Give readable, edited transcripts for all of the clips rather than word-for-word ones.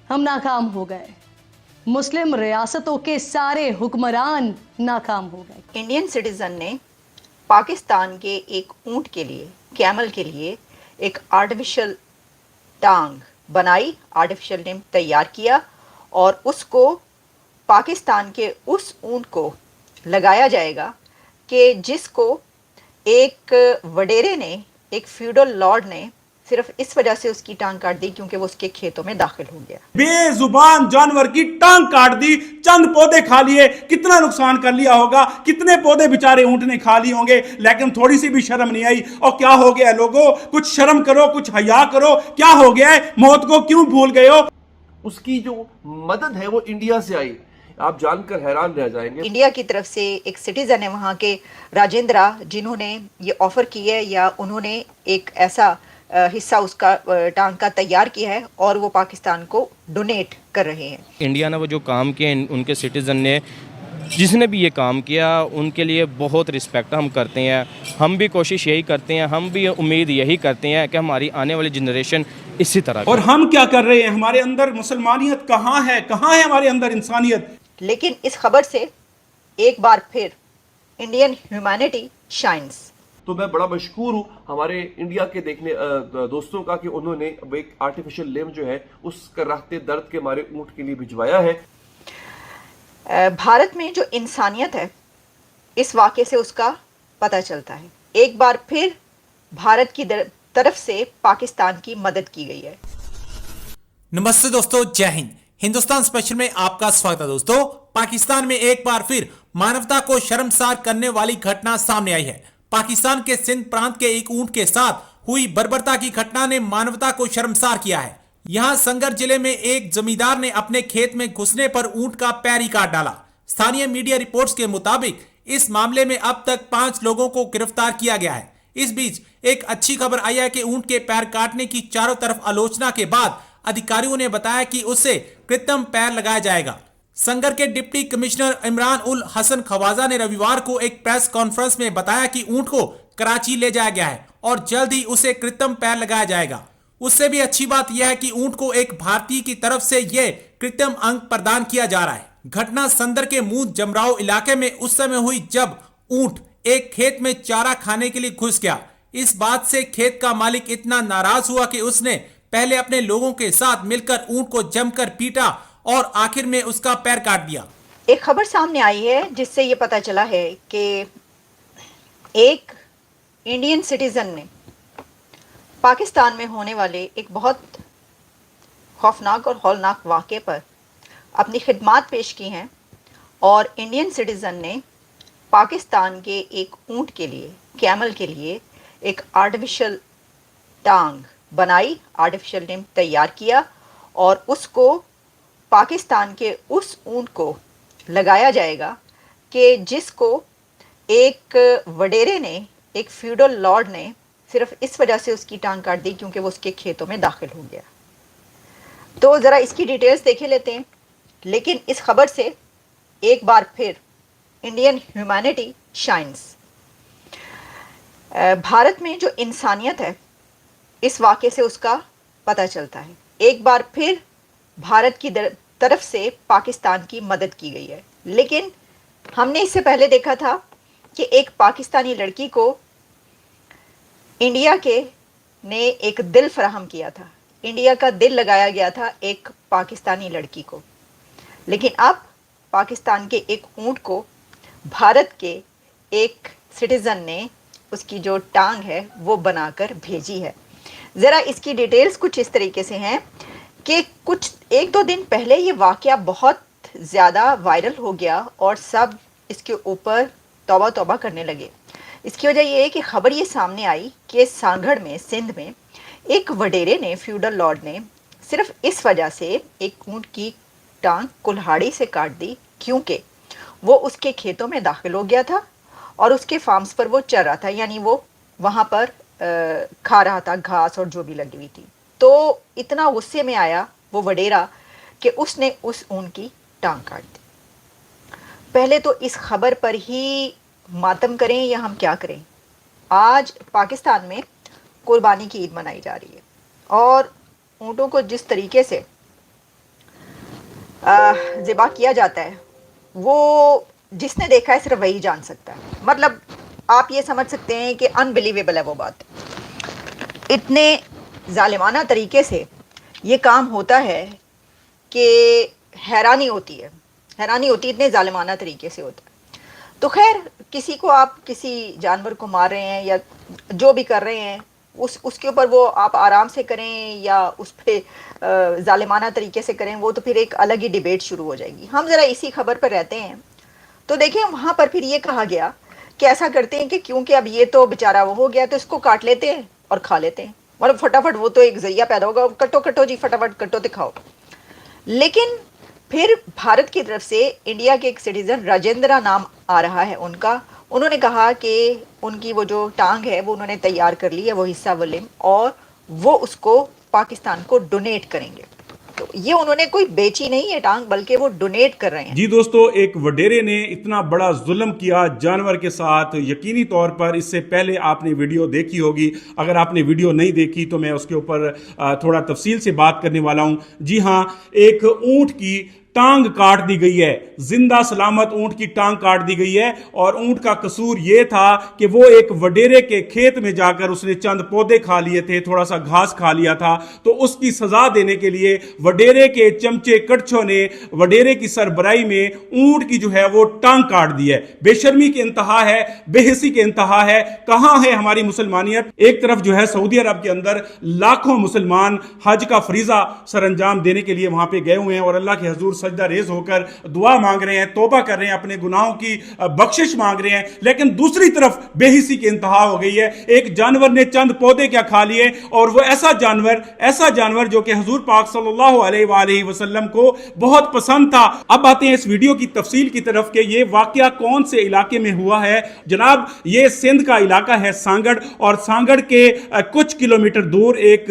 ہم ناکام ہو گئے. مسلم ریاستوں کے سارے حکمران ناکام ہو گئے. انڈین سٹیزن نے پاکستان کے ایک اونٹ کے لیے، کیمل کے لیے ایک آرٹیفیشل ٹانگ بنائی، آرٹیفیشل نیم تیار کیا، اور اس کو پاکستان کے اس اونٹ کو لگایا جائے گا کہ جس کو ایک وڈیرے نے، ایک فیوڈل لارڈ نے صرف اس وجہ سے اس کی ٹانگ کاٹ دی کیونکہ وہ اس کے کھیتوں میں داخل ہو گیا. بے زبان جانور کی ٹانگ کاٹ دی، چند پودے کھا لیے، کتنا نقصان کر لیا ہوگا، کتنے پودے بیچارے اونٹ نے کھا لیے ہوں گے، لیکن تھوڑی سی بھی شرم نہیں آئی. اور کیا ہو گیا لوگوں، کچھ شرم کرو، کچھ حیا کرو. کیا ہو گیا ہے، موت کو کیوں بھول گئے ہو؟ اس کی جو مدد ہے وہ انڈیا سے آئی. آپ جان کر حیران رہ جائیں گے. انڈیا کی طرف سے ایک سٹیزن ہے وہاں کے راجندرا، جنہوں نے یہ آفر کی ہے، یا انہوں نے ایک ایسا حصہ اس کا ٹانگ کا تیار کیا ہے اور وہ پاکستان کو ڈونیٹ کر رہے ہیں. انڈیا نے وہ جو کام کیا، ان کے سٹیزن نے، جس نے بھی یہ کام کیا، ان کے لیے بہت رسپیکٹ ہم کرتے ہیں. ہم بھی کوشش یہی کرتے ہیں، ہم بھی امید یہی کرتے ہیں کہ ہماری آنے والی جنریشن اسی طرح. اور ہم کیا کر رہے ہیں؟ ہمارے اندر مسلمانیت کہاں ہے؟ کہاں ہے ہمارے اندر انسانیت؟ لیکن اس خبر سے ایک بار پھر انڈین ہیومینٹی شائنز. تو میں بڑا مشکور ہوں ہمارے انڈیا کے دیکھنے دوستوں کا کہ انہوں نے ایک آرٹیفیشل لمب جو ہے اس کراہتے درد کے مارے اونٹ کے لیے بھجوایا ہے. بھارت میں جو انسانیت ہے، اس واقعے سے اس کا پتہ چلتا ہے. ایک بار پھر بھارت کی طرف سے پاکستان کی مدد کی گئی ہے. نمستے دوستو، جے ہند. ہندوستان اسپیشل میں آپ کا سواگت ہے. دوستو، پاکستان میں ایک بار پھر مانوتا کو شرمسار کرنے والی گھٹنا سامنے آئی ہے. پاکستان کے سندھ پرانت کے ایک اونٹ کے ساتھ ہوئی بربرتا کی گھٹنا نے مانوتا کو شرمسار کیا ہے. یہاں سنگر ضلع میں ایک زمیندار نے اپنے کھیت میں گھسنے پر اونٹ کا پیر ہی کاٹ ڈالا. ستھانیہ میڈیا رپورٹس کے مطابق اس معاملے میں اب تک 5 لوگوں کو گرفتار کیا گیا ہے. اس بیچ ایک اچھی خبر آئی ہے کہ اونٹ کے پیر کاٹنے کی چاروں طرف آلوچنا کے بعد ادھیکاریوں نے بتایا کہ اسے کرتم پیر لگایا جائے گا. سنگر کے ڈپٹی کمشنر عمران الحسن خوازہ نے رویوار کو ایک پریس کانفرنس میں بتایا کہ اونٹ کو کراچی لے جایا گیا ہے اور جلد ہی اسے کرتم پیر لگایا جائے گا. اس سے بھی اچھی بات یہ ہے کہ اونٹ کو ایک بھارتی کی طرف سے یہ کرتم انگ پردان کیا جا رہا ہے. گھٹنا سندر کے مون جمراؤ علاقے میں اس سمے ہوئی جب اونٹ ایک کھیت میں چارہ کھانے کے لیے گھس گیا. اس بات سے کھیت کا مالک اتنا ناراض ہوا کہ اس نے پہلے اپنے لوگوں کے ساتھ مل کر اونٹ کو جم کر پیٹا اور آخر میں اس کا پیر کاٹ دیا. ایک خبر سامنے آئی ہے جس سے یہ پتا چلا ہے کہ ایک انڈین سٹیزن نے پاکستان میں ہونے والے ایک بہت خوفناک اور ہولناک واقعے پر اپنی خدمات پیش کی ہیں، اور انڈین سٹیزن نے پاکستان کے ایک اونٹ کے لیے، کیمل کے لیے ایک آرٹیفیشل ٹانگ بنائی، آرٹیفیشل نیم تیار کیا، اور اس کو پاکستان کے اس اونٹ کو لگایا جائے گا کہ جس کو ایک وڈیرے نے، ایک فیوڈل لارڈ نے صرف اس وجہ سے اس کی ٹانگ کاٹ دی کیونکہ وہ اس کے کھیتوں میں داخل ہو گیا. تو ذرا اس کی ڈیٹیلز دیکھے لیتے ہیں. لیکن اس خبر سے ایک بار پھر انڈین ہیومینٹی شائنز. بھارت میں جو انسانیت ہے، اس واقعے سے اس کا پتہ چلتا ہے. ایک بار پھر بھارت کی طرف سے پاکستان کی مدد کی گئی ہے. لیکن ہم نے اس سے پہلے دیکھا تھا کہ ایک پاکستانی لڑکی کو انڈیا کے نے ایک دل فراہم کیا تھا، انڈیا کا دل لگایا گیا تھا ایک پاکستانی لڑکی کو. لیکن اب پاکستان کے ایک اونٹ کو بھارت کے ایک سٹیزن نے اس کی جو ٹانگ ہے وہ بنا کر بھیجی ہے. ذرا اس کی ڈیٹیلز کچھ اس طریقے سے ہیں کہ کچھ 1-2 دن پہلے یہ واقعہ بہت زیادہ وائرل ہو گیا اور سب اس کے اوپر توبہ توبہ کرنے لگے. اس کی وجہ یہ ہے کہ خبر یہ سامنے آئی کہ سانگھڑ میں، سندھ میں، ایک وڈیرے نے، فیوڈل لارڈ نے صرف اس وجہ سے ایک اونٹ کی ٹانگ کلہاڑی سے کاٹ دی کیونکہ وہ اس کے کھیتوں میں داخل ہو گیا تھا اور اس کے فارمز پر وہ چر رہا تھا، یعنی وہ وہاں پر کھا رہا تھا گھاس اور جو بھی لگی ہوئی تھی. تو اتنا غصے میں آیا وہ وڈیرا کہ اس نے اس اونٹ کی ٹانگ کاٹ دی. پہلے تو اس خبر پر ہی ماتم کریں یا ہم کیا کریں. آج پاکستان میں قربانی کی عید منائی جا رہی ہے اور اونٹوں کو جس طریقے سے ذبح کیا جاتا ہے وہ جس نے دیکھا ہے صرف وہی جان سکتا ہے. مطلب آپ یہ سمجھ سکتے ہیں کہ انبلیویبل ہے وہ بات. اتنے ظالمانہ طریقے سے یہ کام ہوتا ہے کہ حیرانی ہوتی ہے اتنے ظالمانہ طریقے سے ہوتا ہے. تو خیر کسی کو آپ کسی جانور کو مار رہے ہیں یا جو بھی کر رہے ہیں اس کے اوپر وہ آپ آرام سے کریں یا اس پہ ظالمانہ طریقے سے کریں، وہ تو پھر ایک الگ ہی ڈیبیٹ شروع ہو جائے گی. ہم ذرا اسی خبر پر رہتے ہیں. تو دیکھیں وہاں پر پھر یہ کہا گیا کہ ایسا کرتے ہیں کہ کیونکہ اب یہ تو بیچارہ وہ ہو گیا تو اس کو کاٹ لیتے ہیں اور کھا لیتے ہیں. مطلب فٹافٹ وہ تو ایک ذریعہ پیدا ہوگا، کٹو جی فٹافٹ کٹو دکھاؤ. لیکن پھر بھارت کی طرف سے انڈیا کے ایک سٹیزن راجندرا نام آ رہا ہے ان کا، انہوں نے کہا کہ ان کی وہ جو ٹانگ ہے وہ انہوں نے تیار کر لی ہے، وہ حصہ وہ لم، اور وہ اس کو پاکستان کو ڈونیٹ کریں گے. تو یہ انہوں نے کوئی بیچی نہیں ہے ٹانگ، بلکہ وہ ڈونیٹ کر رہے ہیں. جی دوستو، ایک وڈیرے نے اتنا بڑا ظلم کیا جانور کے ساتھ، یقینی طور پر اس سے پہلے آپ نے ویڈیو دیکھی ہوگی. اگر آپ نے ویڈیو نہیں دیکھی تو میں اس کے اوپر تھوڑا تفصیل سے بات کرنے والا ہوں. جی ہاں، ایک اونٹ کی ٹانگ کاٹ دی گئی ہے، زندہ سلامت اونٹ کی ٹانگ کاٹ دی گئی ہے. اور اونٹ کا قصور یہ تھا کہ وہ ایک وڈیرے کے کھیت میں جا کر اس نے چند پودے کھا لیے تھے، تھوڑا سا گھاس کھا لیا تھا. تو اس کی سزا دینے کے لیے وڈیرے کے چمچے کٹچوں نے وڈیرے کی سربراہی میں اونٹ کی جو ہے وہ ٹانگ کاٹ دی ہے. بے شرمی کی انتہا ہے، بے حسی کی انتہا ہے. کہاں ہے ہماری مسلمانیت؟ ایک طرف جو ہے سعودی عرب کے اندر لاکھوں مسلمان حج کا فریضہ سر انجام دینے کے لیے وہاں پہ گئے ہوئے ہیں اور اللہ کے حضور سجدہ ریز ہو کر دعا مانگ رہے ہیں، توبہ کر رہے ہیں، اپنے گناہوں کی بخشش مانگ رہے ہیں. لیکن دوسری طرف بے حسی کی انتہا ہو گئی ہے. ایک جانور نے چند پودے کیا کھا لیے، اور وہ ایسا جانور جو کہ حضور پاک صلی اللہ علیہ وآلہ وسلم کو بہت پسند تھا. اب آتے ہیں اس ویڈیو کی تفصیل کی طرف کہ یہ واقعہ کون سے علاقے میں ہوا ہے. جناب یہ سندھ کا علاقہ ہے سانگڑ، اور سانگڑ کے کچھ کلومیٹر دور ایک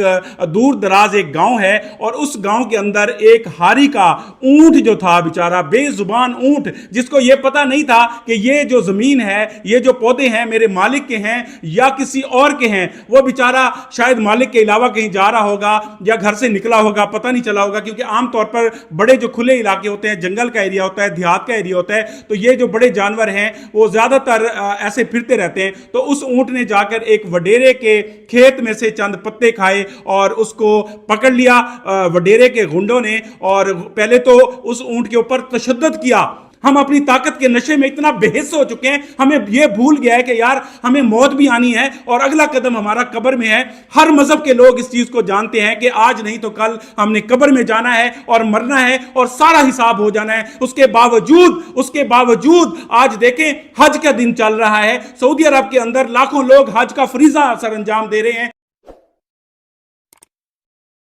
دور دراز ایک گاؤں ہے، اور اس گاؤں کے اندر ایک ہاری کا اونٹ جو تھا، بیچارہ بے زبان اونٹ، جس کو یہ پتا نہیں تھا کہ یہ جو زمین ہے، یہ جو پودے ہیں میرے مالک کے ہیں یا کسی اور کے ہیں. وہ بیچارہ شاید مالک کے علاوہ کہیں جا رہا ہوگا یا گھر سے نکلا ہوگا، پتہ نہیں چلا ہوگا، کیونکہ عام طور پر بڑے جو کھلے علاقے ہوتے ہیں، جنگل کا ایریا ہوتا ہے، دیہات کا ایریا ہوتا ہے، تو یہ جو بڑے جانور ہیں وہ زیادہ تر ایسے پھرتے رہتے ہیں. تو اس اونٹ نے جا کر ایک وڈیرے کے کھیت میں سے چند پتے کھائے اور اس کو پکڑ لیا وڈیرے کے گنڈوں نے، اور پہلے تو اس اونٹ کے اوپر تشدد کیا. ہم اپنی طاقت کے نشے میں اتنا بے حس ہو چکے ہیں، ہمیں یہ بھول گیا ہے کہ یار ہمیں موت بھی آنی ہے اور اگلا قدم ہمارا قبر میں ہے. ہر مذہب کے لوگ اس چیز کو جانتے ہیں کہ آج نہیں تو کل ہم نے قبر میں جانا ہے اور مرنا ہے اور سارا حساب ہو جانا ہے. اس کے باوجود آج دیکھیں حج کا دن چل رہا ہے، سعودی عرب کے اندر لاکھوں لوگ حج کا فریضہ سر انجام دے رہے ہیں.